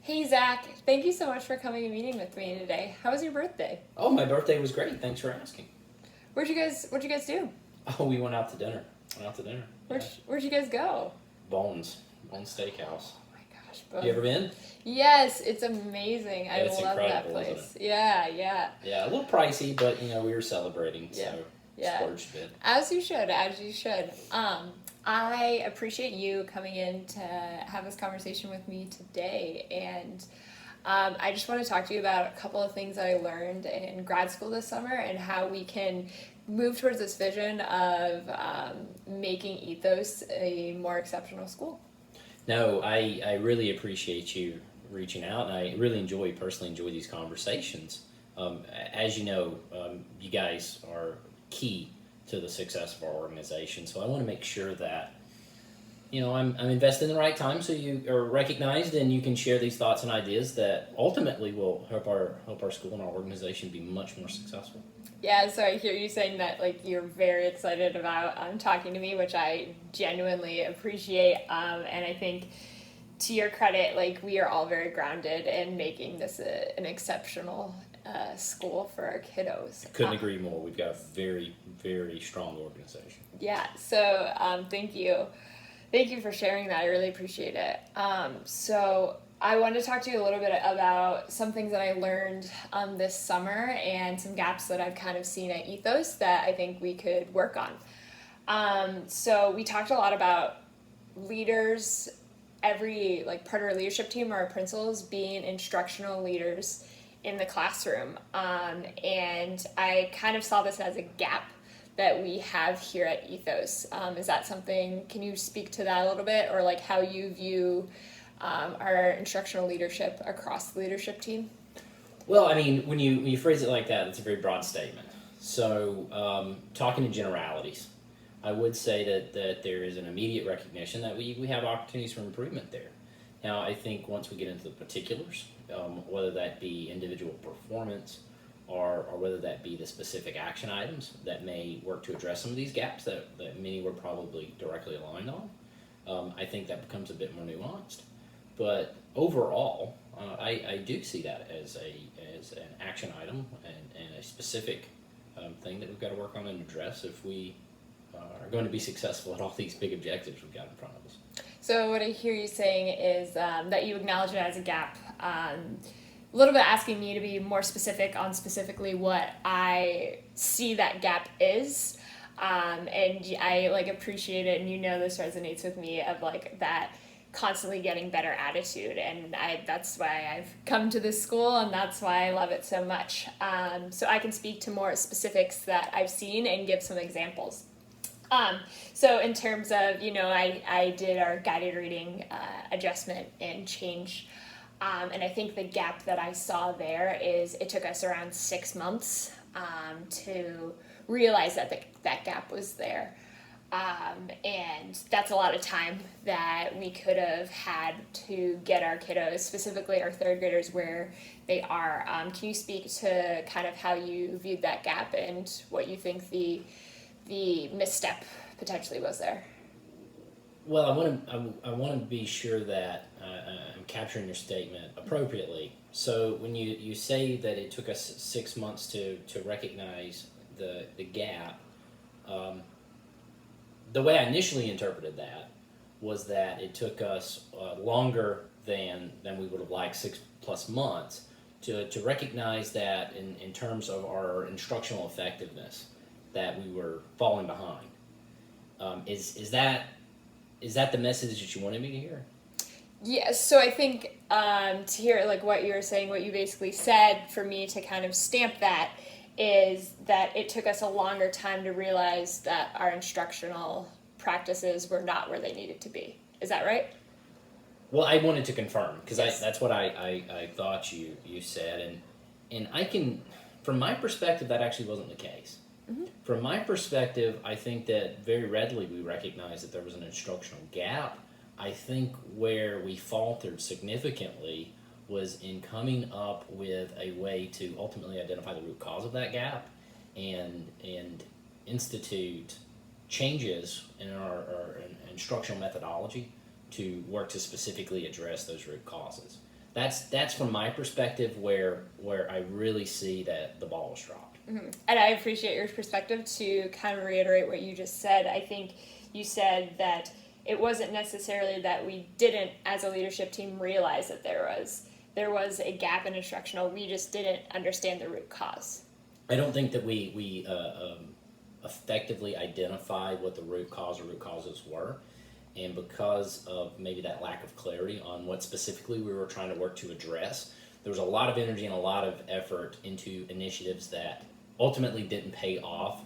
Hey Zach, thank you so much for coming and meeting with me today. How was your birthday? Oh, my birthday was great. Thanks for asking. Where'd you guys do? Oh, we went out to dinner. Went out to dinner. Where'd Yeah. where'd you guys go? Bones Steakhouse. Oh my gosh, You both. ever been? Yes, it's amazing. I It's love that incredible, isn't place. Yeah, yeah. Yeah, a little pricey, but we were celebrating, Yeah. so Yeah. splurged a bit. As you should, as you should. I appreciate you coming in to have this conversation with me today, and I just want to talk to you about a couple of things that I learned in grad school this summer and how we can move towards this vision of making Ethos a more exceptional school. No, I really appreciate you reaching out, and I really personally enjoy these conversations. As you know, you guys are key to the success of our organization, so I want to make sure that I'm invested in the right time, so you are recognized and you can share these thoughts and ideas that ultimately will help our school and our organization be much more successful. Yeah, so I hear you saying that like you're very excited about talking to me, which I genuinely appreciate. And I think to your credit, like we are all very grounded in making this an exceptional school for our kiddos. Couldn't agree more. We've got a very, very strong organization. Yeah, so thank you. Thank you for sharing that. I really appreciate it. So I wanted to talk to you a little bit about some things that I learned this summer and some gaps that I've kind of seen at Ethos that I think we could work on. So we talked a lot about leaders, every like part of our leadership team or our principals being instructional leaders in the classroom. And I kind of saw this as a gap that we have here at Ethos. Is that something, can you speak to that a little bit, or like how you view our instructional leadership across the leadership team? Well, I mean, when you phrase it like that, it's a very broad statement. So, talking in generalities, I would say that there is an immediate recognition that we have opportunities for improvement there. Now, I think once we get into the particulars, whether that be individual performance or whether that be the specific action items that may work to address some of these gaps that many were probably directly aligned on, I think that becomes a bit more nuanced. But overall, I do see that as an action item and a specific thing that we've got to work on and address if we are going to be successful at all these big objectives we've got in front of us. So what I hear you saying is that you acknowledge it as a gap. A little bit asking me to be more specific on specifically what I see that gap is. And I like appreciate it, and this resonates with me of like that constantly getting better attitude, and that's why I've come to this school, and that's why I love it so much. So I can speak to more specifics that I've seen and give some examples. So in terms of, I did our guided reading adjustment and change. And I think the gap that I saw there is it took us around 6 months to realize that that gap was there. And that's a lot of time that we could have had to get our kiddos, specifically our third graders, where they are. Can you speak to kind of how you viewed that gap and what you think the misstep potentially was there? Well, I want to be sure that I'm capturing your statement appropriately. So when you say that it took us 6 months to recognize the gap, the way I initially interpreted that was that it took us longer than we would have liked, 6+ months, to recognize that in terms of our instructional effectiveness, that we were falling behind. Is that the message that you wanted me to hear? Yes, so I think to hear like what you were saying, what you basically said, for me to kind of stamp that is that it took us a longer time to realize that our instructional practices were not where they needed to be. Is that right? Well, I wanted to confirm because Yes. that's what I thought you said, and I can, from my perspective, that actually wasn't the case. Mm-hmm. From my perspective, I think that very readily we recognized that there was an instructional gap. I think where we faltered significantly was in coming up with a way to ultimately identify the root cause of that gap and institute changes in our instructional methodology to work to specifically address those root causes. That's from my perspective where I really see that the ball was dropped. Mm-hmm. And I appreciate your perspective. To kind of reiterate what you just said, I think you said that it wasn't necessarily that we didn't, as a leadership team, realize that there was a gap in instructional. We just didn't understand the root cause. I don't think that we effectively identified what the root cause or root causes were. And because of maybe that lack of clarity on what specifically we were trying to work to address, there was a lot of energy and a lot of effort into initiatives that ultimately didn't pay off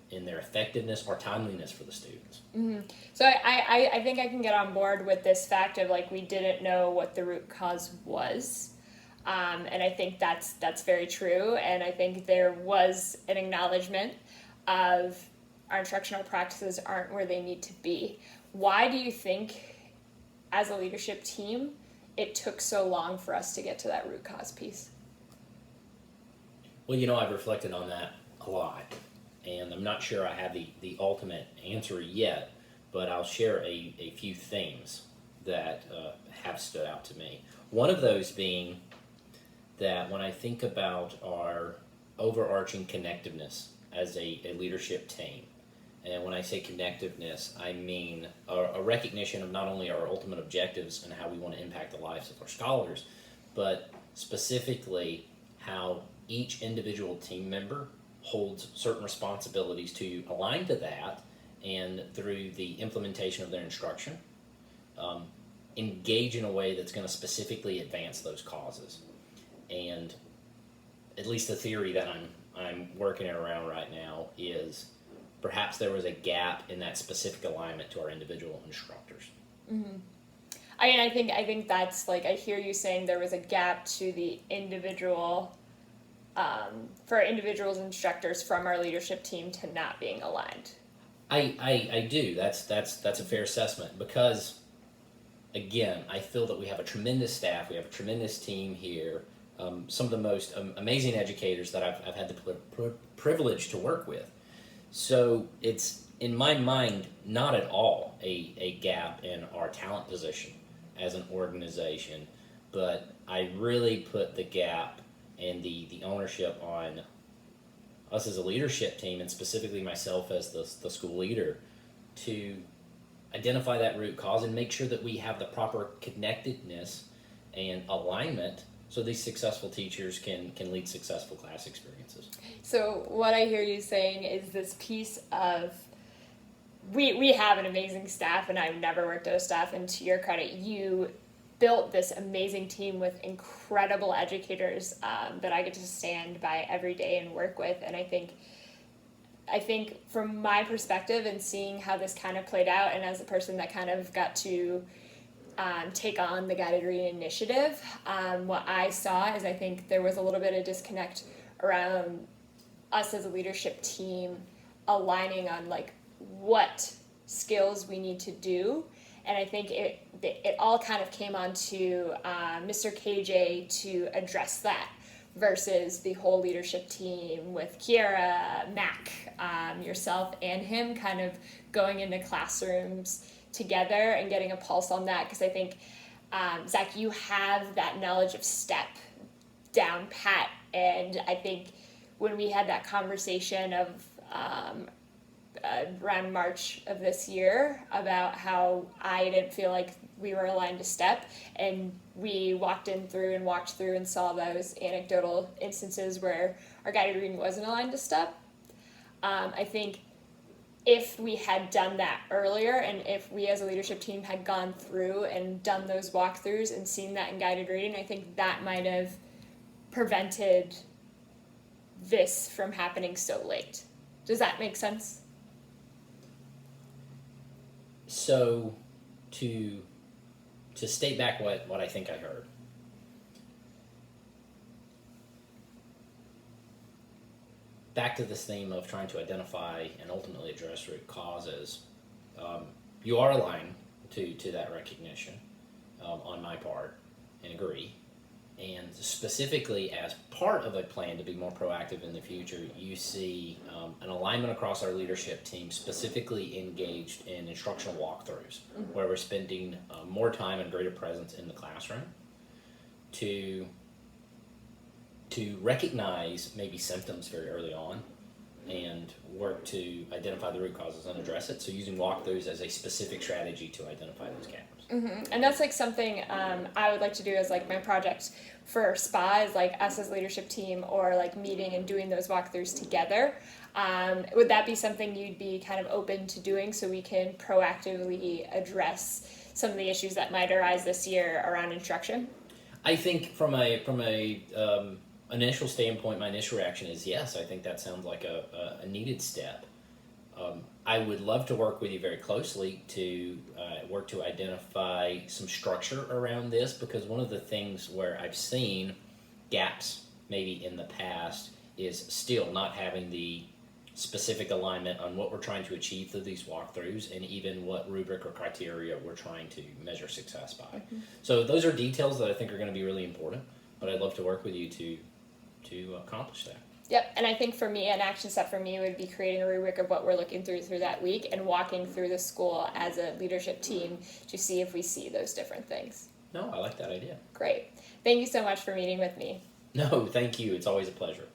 in their effectiveness or timeliness for the students. Mm-hmm. So I think I can get on board with this fact of like we didn't know what the root cause was. And I think that's very true. And I think there was an acknowledgement of our instructional practices aren't where they need to be. Why do you think, as a leadership team, it took so long for us to get to that root cause piece? Well, I've reflected on that a lot, and I'm not sure I have the ultimate answer yet, but I'll share a few themes that have stood out to me. One of those being that when I think about our overarching connectiveness as a leadership team, and when I say connectiveness, I mean a recognition of not only our ultimate objectives and how we want to impact the lives of our scholars, but specifically how each individual team member holds certain responsibilities to align to that, and through the implementation of their instruction, engage in a way that's going to specifically advance those causes. And at least the theory that I'm working around right now is perhaps there was a gap in that specific alignment to our individual instructors. Mm-hmm. I think that's like, I hear you saying there was a gap to the individual, for individuals instructors from our leadership team to not being aligned. I do. That's a fair assessment, because again, I feel that we have a tremendous staff, we have a tremendous team here, some of the most amazing educators that I've had the privilege to work with. So it's, in my mind, not at all a gap in our talent position as an organization, but I really put the gap and the ownership on us as a leadership team, and specifically myself as the school leader, to identify that root cause and make sure that we have the proper connectedness and alignment so these successful teachers can lead successful class experiences. So what I hear you saying is this piece of, we have an amazing staff, and I've never worked at a staff, and to your credit, you built this amazing team with incredible educators that I get to stand by every day and work with. And I think from my perspective and seeing how this kind of played out, and as a person that kind of got to take on the Guided Reading Initiative, what I saw is I think there was a little bit of disconnect around us as a leadership team aligning on like what skills we need to do. And I think it all kind of came on to Mr. KJ to address that, versus the whole leadership team with Kiara, Mac, yourself, and him kind of going into classrooms together and getting a pulse on that. Because I think, Zach, you have that knowledge of STEP down pat. And I think when we had that conversation of around March of this year about how I didn't feel like we were aligned to STEP, and we walked through and saw those anecdotal instances where our guided reading wasn't aligned to STEP. I think if we had done that earlier, and if we as a leadership team had gone through and done those walkthroughs and seen that in guided reading, I think that might have prevented this from happening so late. Does that make sense? So, to state back what I think I heard. Back to this theme of trying to identify and ultimately address root causes. You are aligned to that recognition on my part, and agree. And specifically, as part of a plan to be more proactive in the future, you see an alignment across our leadership team, specifically engaged in instructional walkthroughs, where we're spending more time and greater presence in the classroom, to recognize maybe symptoms very early on and work to identify the root causes and address it. So using walkthroughs as a specific strategy to identify those gaps. And that's like something I would like to do as like my project for SPA is like us as leadership team or like meeting and doing those walkthroughs together. Would that be something you'd be kind of open to doing so we can proactively address some of the issues that might arise this year around instruction? I think from a initial standpoint, my initial reaction is yes. I think that sounds like a needed step. I would love to work with you very closely to work to identify some structure around this, because one of the things where I've seen gaps maybe in the past is still not having the specific alignment on what we're trying to achieve through these walkthroughs and even what rubric or criteria we're trying to measure success by. So those are details that I think are going to be really important, but I'd love to work with you to accomplish that. Yep, and I think for me, an action step for me would be creating a rubric of what we're looking through that week and walking through the school as a leadership team to see if we see those different things. No, I like that idea. Great. Thank you so much for meeting with me. No, thank you. It's always a pleasure.